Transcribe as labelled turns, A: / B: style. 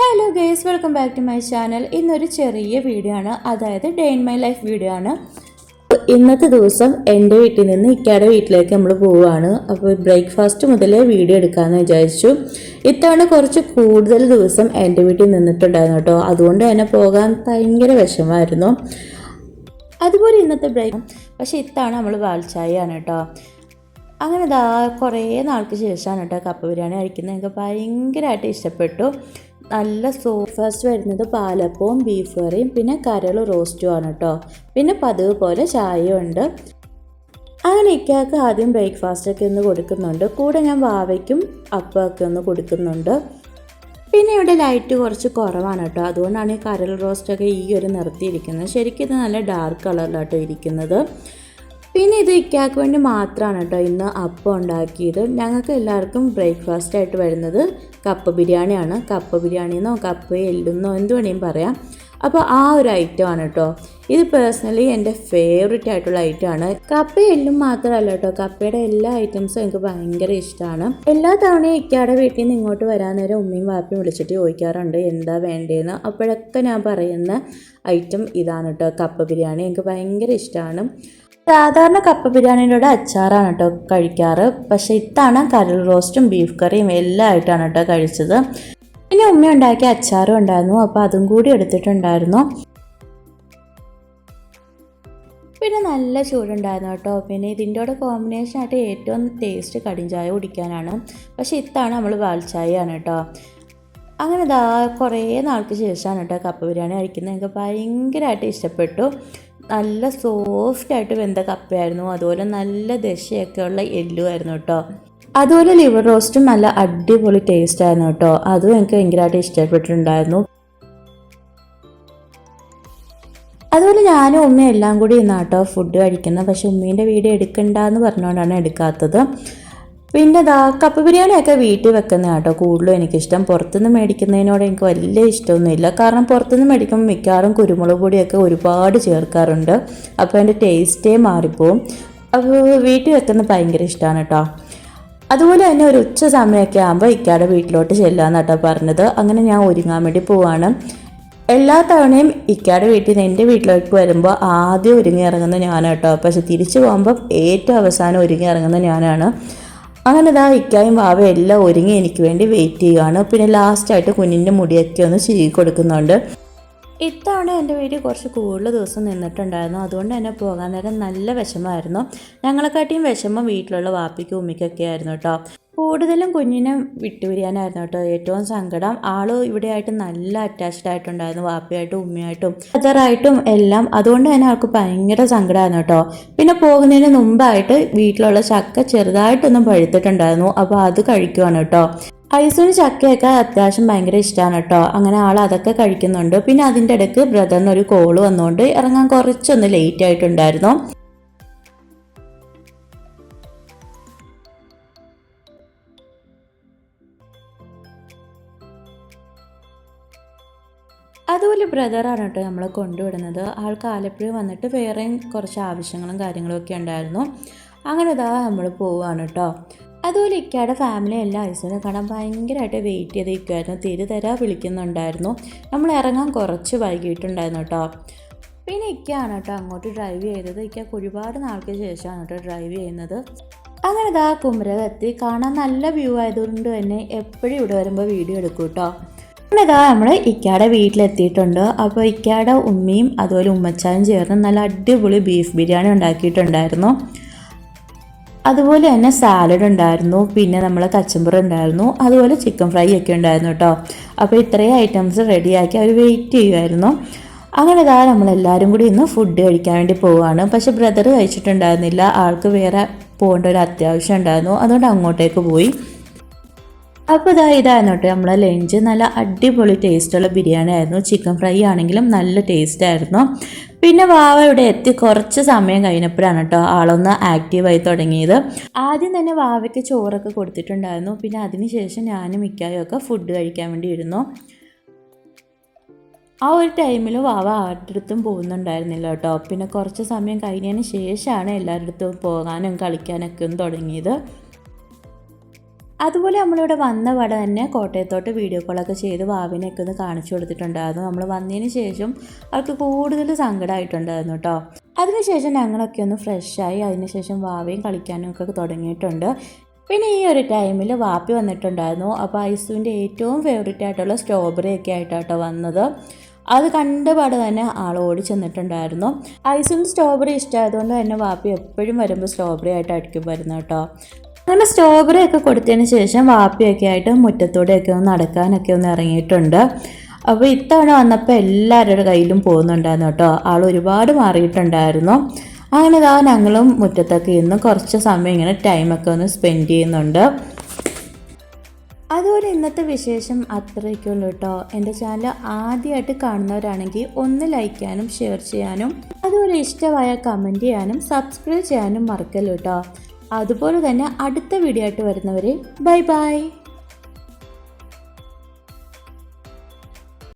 A: Hello guys, welcome back to my channel. ഇന്നൊരു ചെറിയ video ആണ്, അതായത് day in my life video ആണ്. ഇന്നത്തെ ദിവസം എൻ്റെ വീട്ടിൽ നിന്ന് ഇക്കയുടെ വീട്ടിലേക്ക് നമ്മൾ പോവുകയാണ്. അപ്പോൾ ബ്രേക്ക്ഫാസ്റ്റ് മുതലേ വീഡിയോ എടുക്കാമെന്ന് വിചാരിച്ചു. ഇത്തവണ കുറച്ച് കൂടുതൽ ദിവസം എൻ്റെ വീട്ടിൽ നിന്നിട്ടുണ്ടായിരുന്നു കേട്ടോ. അതുകൊണ്ട് തന്നെ പോകാൻ ഭയങ്കര വിഷമമായിരുന്നു. അതുപോലെ ഇന്നത്തെ പക്ഷേ ഇത്തവണ നമ്മൾ പാൽച്ചായയാണ് കേട്ടോ. അങ്ങനെ കുറേ നാൾക്ക് ശേഷമാണ് കേട്ടോ കപ്പ ബിരിയാണി കഴിക്കുന്നത്. എനിക്ക് ഭയങ്കരമായിട്ട് ഇഷ്ടപ്പെട്ടു. നല്ല ഫസ്റ്റ് വരുന്നത് പാലപ്പവും ബീഫ് കറിയും പിന്നെ കരൾ റോസ്റ്റും ആണ് കേട്ടോ. പിന്നെ പതിവ് പോലെ ചായയും ഉണ്ട്. അങ്ങനെ ഇക്കാക്ക് ആദ്യം ബ്രേക്ക്ഫാസ്റ്റൊക്കെ ഒന്ന് കൊടുക്കുന്നുണ്ട്. കൂടെ ഞാൻ വാവയ്ക്കും അപ്പമൊക്കെ ഒന്ന് കൊടുക്കുന്നുണ്ട്. പിന്നെ ഇവിടെ ലൈറ്റ് കുറച്ച് കുറവാണ് കേട്ടോ. അതുകൊണ്ടാണ് ഈ കരൾ റോസ്റ്റൊക്കെ ഈ ഒരു നിർത്തിയിരിക്കുന്നത്. ശരിക്കും ഇത് നല്ല ഡാർക്ക് കളറിലാട്ടോ ഇരിക്കുന്നത്. പിന്നെ ഇത് ഇക്കാക്ക് വേണ്ടി മാത്രമാണ് കേട്ടോ ഇന്ന് അപ്പം ഉണ്ടാക്കിയത്. ഞങ്ങൾക്ക് എല്ലാവർക്കും ബ്രേക്ക്ഫാസ്റ്റ് ആയിട്ട് വരുന്നത് കപ്പ ബിരിയാണിയാണ്. കപ്പ ബിരിയാണിന്നോ കപ്പ എല്ലുന്നോ എന്ത് വേണമെങ്കിലും പറയാം. അപ്പോൾ ആ ഒരു ഐറ്റമാണ് കേട്ടോ. ഇത് പേഴ്സണലി എൻ്റെ ഫേവറേറ്റ് ആയിട്ടുള്ള ഐറ്റമാണ്. കപ്പ എല്ലും മാത്രമല്ല കേട്ടോ, കപ്പയുടെ എല്ലാ ഐറ്റംസും എനിക്ക് ഭയങ്കര ഇഷ്ടമാണ്. എല്ലാ തവണയും ഇക്കയുടെ വീട്ടിൽ നിന്ന് ഇങ്ങോട്ട് വരാൻ നേരം ഉമ്മയും വാപ്പയും വിളിച്ചിട്ട് ചോദിക്കാറുണ്ട് എന്താ വേണ്ടതെന്ന്. അപ്പോഴൊക്കെ ഞാൻ പറയുന്ന ഐറ്റം ഇതാണ് കേട്ടോ, കപ്പ ബിരിയാണി. എനിക്ക് ഭയങ്കര ഇഷ്ടമാണ്. സാധാരണ കപ്പ ബിരിയാണിയുടെ അച്ചാറാണ് കേട്ടോ കഴിക്കാറ്. പക്ഷേ ഇത്തവണ കരൾ റോസ്റ്റും ബീഫ് കറിയും എല്ലാം ആയിട്ടാണ് കേട്ടോ കഴിച്ചത്. പിന്നെ ഉമ്മ ഉണ്ടാക്കിയ അച്ചാറും ഉണ്ടായിരുന്നു, അപ്പോൾ അതും കൂടി എടുത്തിട്ടുണ്ടായിരുന്നു. പിന്നെ നല്ല ചൂടുണ്ടായിരുന്നു കേട്ടോ. പിന്നെ ഇതിൻ്റെ കൂടെ കോമ്പിനേഷനായിട്ട് ഏറ്റവും ടേസ്റ്റ് കടിഞ്ചായ കുടിക്കാനാണ്. പക്ഷേ ഇത്തവണ നമ്മൾ പാൽച്ചായയാണ് കേട്ടോ. അങ്ങനെ കുറേ നാൾക്ക് ശേഷമാണ് കേട്ടോ കപ്പ ബിരിയാണി കഴിക്കുന്നത്. എനിക്ക് ഭയങ്കരമായിട്ട് ഇഷ്ടപ്പെട്ടു. നല്ല സോഫ്റ്റായിട്ട് വെന്ത കപ്പയായിരുന്നു. അതുപോലെ നല്ല ദശയൊക്കെ ഉള്ള എല്ലുമായിരുന്നു കേട്ടോ. അതുപോലെ ലിവർ റോസ്റ്റും നല്ല അടിപൊളി ടേസ്റ്റ് ആയിരുന്നു കേട്ടോ. അതും എനിക്ക് ഭയങ്കരമായിട്ട് ഇഷ്ടപ്പെട്ടിട്ടുണ്ടായിരുന്നു. അതുപോലെ ഞാനും ഉമ്മയും എല്ലാം കൂടി ഇന്നാട്ടോ ഫുഡ് കഴിക്കുന്നത്. പക്ഷെ ഉമ്മീൻ്റെ വീഡിയോ എടുക്കണ്ടെന്ന് പറഞ്ഞുകൊണ്ടാണ് എടുക്കാത്തത്. പിന്നെ കപ്പ ബിരിയാണിയൊക്കെ വീട്ടിൽ വെക്കുന്ന കേട്ടോ കൂടുതലും എനിക്കിഷ്ടം. പുറത്തുനിന്ന് മേടിക്കുന്നതിനോട് എനിക്ക് വലിയ ഇഷ്ടമൊന്നുമില്ല. കാരണം പുറത്തുനിന്ന് മേടിക്കുമ്പോൾ മിക്കവാറും കുരുമുളക് പൊടിയൊക്കെ ഒരുപാട് ചേർക്കാറുണ്ട്. അപ്പോൾ അതിൻ്റെ ടേസ്റ്റേ മാറിപ്പോവും. അപ്പോൾ വീട്ടിൽ വെക്കുന്നത് ഭയങ്കര ഇഷ്ടമാണ് കേട്ടോ. അതുപോലെ തന്നെ ഒരു ഉച്ച സമയമൊക്കെ ആകുമ്പോൾ ഇക്കയുടെ വീട്ടിലോട്ട് ചെല്ലാന്ന് കേട്ടോ പറഞ്ഞത്. അങ്ങനെ ഞാൻ ഒരുങ്ങാൻ വേണ്ടി പോവാണ്. എല്ലാ തവണയും ഇക്കയുടെ വീട്ടിൽ നിന്ന് എൻ്റെ വീട്ടിലേക്ക് വരുമ്പോൾ ആദ്യം ഒരുങ്ങി ഇറങ്ങുന്നത് ഞാനാണ് കേട്ടോ. പക്ഷെ തിരിച്ചു പോകുമ്പോൾ ഏറ്റവും അവസാനം ഒരുങ്ങി ഇറങ്ങുന്നത് ഞാനാണ്. അങ്ങനെ ഇക്കായും വാവയും എല്ലാം ഒരുങ്ങി എനിക്ക് വേണ്ടി വെയിറ്റ് ചെയ്യുകയാണ്. പിന്നെ ലാസ്റ്റായിട്ട് കുഞ്ഞിൻ്റെ മുടിയൊക്കെ ഒന്ന് ചീകി കൊടുക്കുന്നുണ്ട്. ഇത്തവണ എൻ്റെ വീട്ടിൽ കുറച്ച് കൂടുതൽ ദിവസം നിന്നിട്ടുണ്ടായിരുന്നു. അതുകൊണ്ട് തന്നെ പോകാൻ നേരം നല്ല വിഷമമായിരുന്നു. ഞങ്ങളെക്കാട്ടിയും വിഷമം വീട്ടിലുള്ള വാപ്പിക്കും ഉമ്മിക്കൊക്കെ ആയിരുന്നു കേട്ടോ. കൂടുതലും കുഞ്ഞിനെ വിട്ടുപിരിയാനായിരുന്നു കേട്ടോ ഏറ്റവും സങ്കടം. ആള് ഇവിടെയായിട്ട് നല്ല അറ്റാച്ച്ഡ് ആയിട്ടുണ്ടായിരുന്നു, വാപ്പയായിട്ടും ഉമ്മയായിട്ടും ബ്രദറായിട്ടും എല്ലാം. അതുകൊണ്ട് തന്നെ അവർക്ക് ഭയങ്കര സങ്കടമായിരുന്നു കേട്ടോ. പിന്നെ പോകുന്നതിന് മുമ്പായിട്ട് വീട്ടിലുള്ള ചക്ക ചെറുതായിട്ടൊന്നും പഴുത്തിട്ടുണ്ടായിരുന്നു. അപ്പോൾ അത് കഴിക്കുവാണ് കേട്ടോ. ഐസിന് ചക്കയൊക്കെ അത്യാവശ്യം ഭയങ്കര ഇഷ്ടമാണ് കേട്ടോ. അങ്ങനെ ആൾ അതൊക്കെ കഴിക്കുന്നുണ്ട്. പിന്നെ അതിൻ്റെ ഇടയ്ക്ക് ബ്രദറിനൊരു കോള് വന്നുകൊണ്ട് ഇറങ്ങാൻ കുറച്ചൊന്ന് ലേറ്റ് ആയിട്ടുണ്ടായിരുന്നു. അതുപോലെ ബ്രദറാണ് കേട്ടോ നമ്മളെ കൊണ്ടുവിടുന്നത്. ആൾക്ക് ആലപ്പുഴ വന്നിട്ട് വേറെയും കുറച്ച് ആവശ്യങ്ങളും കാര്യങ്ങളൊക്കെ ഉണ്ടായിരുന്നു. അങ്ങനെ നമ്മൾ പോവുകയാണ് കേട്ടോ. അതുപോലെ ഇക്കയുടെ ഫാമിലി എല്ലാ ഐസിനെ കാണാൻ ഭയങ്കരമായിട്ട് വെയിറ്റ് ചെയ്ത് ഇരിക്കുമായിരുന്നു. തരാ വിളിക്കുന്നുണ്ടായിരുന്നു. നമ്മൾ ഇറങ്ങാൻ കുറച്ച് വൈകിട്ടുണ്ടായിരുന്നു കേട്ടോ. പിന്നെ ഇക്കയാണ് കേട്ടോ അങ്ങോട്ട് ഡ്രൈവ് ചെയ്തത്. ഇക്കക്ക് ഒരുപാട് നാൾക്ക് ശേഷമാണ് കേട്ടോ ഡ്രൈവ് ചെയ്യുന്നത്. അങ്ങനെ കുമരകെത്തി. കാണാൻ നല്ല വ്യൂ ആയതുകൊണ്ട് തന്നെ എപ്പോഴും ഇവിടെ വരുമ്പോൾ വീഡിയോ എടുക്കും കേട്ടോ. അങ്ങനെ നമ്മൾ ഇക്കയുടെ വീട്ടിലെത്തിയിട്ടുണ്ട്. അപ്പോൾ ഇക്കയുടെ ഉമ്മയും അതുപോലെ ഉമ്മച്ചായും ചേർന്ന് നല്ല അടിപൊളി ബീഫ് ബിരിയാണി ഉണ്ടാക്കിയിട്ടുണ്ടായിരുന്നു. അതുപോലെ തന്നെ സാലഡ് ഉണ്ടായിരുന്നു. പിന്നെ നമ്മളെ കച്ചമ്പർ ഉണ്ടായിരുന്നു. അതുപോലെ ചിക്കൻ ഫ്രൈ ഒക്കെ ഉണ്ടായിരുന്നു കേട്ടോ. അപ്പോൾ ഇത്രയും ഐറ്റംസ് റെഡിയാക്കി അവർ വെയിറ്റ് ചെയ്യുമായിരുന്നു. അങ്ങനെ നമ്മളെല്ലാവരും കൂടി ഇന്ന് ഫുഡ് കഴിക്കാൻ വേണ്ടി പോവുകയാണ്. പക്ഷെ ബ്രദർ കഴിച്ചിട്ടുണ്ടായിരുന്നില്ല. ആൾക്ക് വേറെ പോകേണ്ട ഒരു അത്യാവശ്യം ഉണ്ടായിരുന്നു. അതുകൊണ്ട് അങ്ങോട്ടേക്ക് പോയി. അപ്പോൾ ഇതായിരുന്നു കേട്ടോ നമ്മളെ ലഞ്ച്. നല്ല അടിപൊളി ടേസ്റ്റുള്ള ബിരിയാണി ആയിരുന്നു. ചിക്കൻ ഫ്രൈ ആണെങ്കിലും നല്ല ടേസ്റ്റ് ആയിരുന്നു. പിന്നെ വാവ ഇവിടെ എത്തി കുറച്ച് സമയം കഴിഞ്ഞപ്പോഴാണ് കേട്ടോ ആളൊന്ന് ആക്റ്റീവായി തുടങ്ങിയത്. ആദ്യം തന്നെ വാവയ്ക്ക് ചോറൊക്കെ കൊടുത്തിട്ടുണ്ടായിരുന്നു. പിന്നെ അതിനുശേഷം ഞാനും മിക്കായും ഒക്കെ ഫുഡ് കഴിക്കാൻ വേണ്ടി ഇരുന്നു. ആ ഒരു ടൈമിൽ വാവ ആരുടെ അടുത്തും പോകുന്നുണ്ടായിരുന്നില്ല കേട്ടോ. പിന്നെ കുറച്ച് സമയം കഴിഞ്ഞതിന് ശേഷമാണ് എല്ലാവരുടെ അടുത്തും പോകാനും കളിക്കാനൊക്കെ തുടങ്ങിയത്. അതുപോലെ നമ്മളിവിടെ വന്ന വട തന്നെ കോട്ടയത്തോട്ട് വീഡിയോ കോളൊക്കെ ചെയ്ത് വാവിനെയൊക്കെ ഒന്ന് കാണിച്ചു കൊടുത്തിട്ടുണ്ടായിരുന്നു. നമ്മൾ വന്നതിന് ശേഷം അവർക്ക് കൂടുതൽ സങ്കടമായിട്ടുണ്ടായിരുന്നു കേട്ടോ. അതിനുശേഷം ഞങ്ങളൊക്കെ ഒന്ന് ഫ്രഷായി അതിനുശേഷം വാവയും കളിക്കാനും ഒക്കെ തുടങ്ങിയിട്ടുണ്ട്. പിന്നെ ഈ ഒരു ടൈമിൽ വാപ്പി വന്നിട്ടുണ്ടായിരുന്നു. അപ്പോൾ ഐസുവിൻ്റെ ഏറ്റവും ഫേവറേറ്റ് ആയിട്ടുള്ള സ്ട്രോബെറി ഒക്കെ ആയിട്ടാട്ടോ വന്നത്. അത് കണ്ടപാട് തന്നെ ആൾ ഓടി ചെന്നിട്ടുണ്ടായിരുന്നു. ഐസുവിന് സ്ട്രോബെറി ഇഷ്ടമായതുകൊണ്ട് തന്നെ വാപ്പി എപ്പോഴും വരുമ്പോൾ സ്ട്രോബെറി ആയിട്ടായിരിക്കും വരുന്നത് കേട്ടോ. അങ്ങനെ സ്ട്രോബെറി ഒക്കെ കൊടുത്തതിന് ശേഷം വാപ്പിയൊക്കെ ആയിട്ട് മുറ്റത്തൂടെയൊക്കെ ഒന്ന് നടക്കാനൊക്കെ ഒന്ന് ഇറങ്ങിയിട്ടുണ്ട്. അപ്പോൾ ഇത്തവണ വന്നപ്പോൾ എല്ലാവരുടെ കയ്യിലും പോകുന്നുണ്ടായിരുന്നു കേട്ടോ. ആൾ ഒരുപാട് മാറിയിട്ടുണ്ടായിരുന്നു. അങ്ങനെ ഞങ്ങളും മുറ്റത്തൊക്കെ ഇന്ന് കുറച്ച് സമയം ഇങ്ങനെ ടൈമൊക്കെ ഒന്ന് സ്പെൻഡ് ചെയ്യുന്നുണ്ട്. അതുപോലെ ഇന്നത്തെ വിശേഷം അത്രയൊക്കെയുള്ളൂ കേട്ടോ. എൻ്റെ ചാനൽ ആദ്യമായിട്ട് കാണുന്നവരാണെങ്കിൽ ഒന്ന് ലൈക്ക് ചെയ്യാനും ഷെയർ ചെയ്യാനും അതുപോലെ ഇഷ്ടമായ കമൻറ്റ് ചെയ്യാനും സബ്സ്ക്രൈബ് ചെയ്യാനും മറക്കല്ലോ കേട്ടോ. അതുപോലെ തന്നെ അടുത്ത വീഡിയോ ആയിട്ട് വരുന്നവരെ ബൈ ബൈ.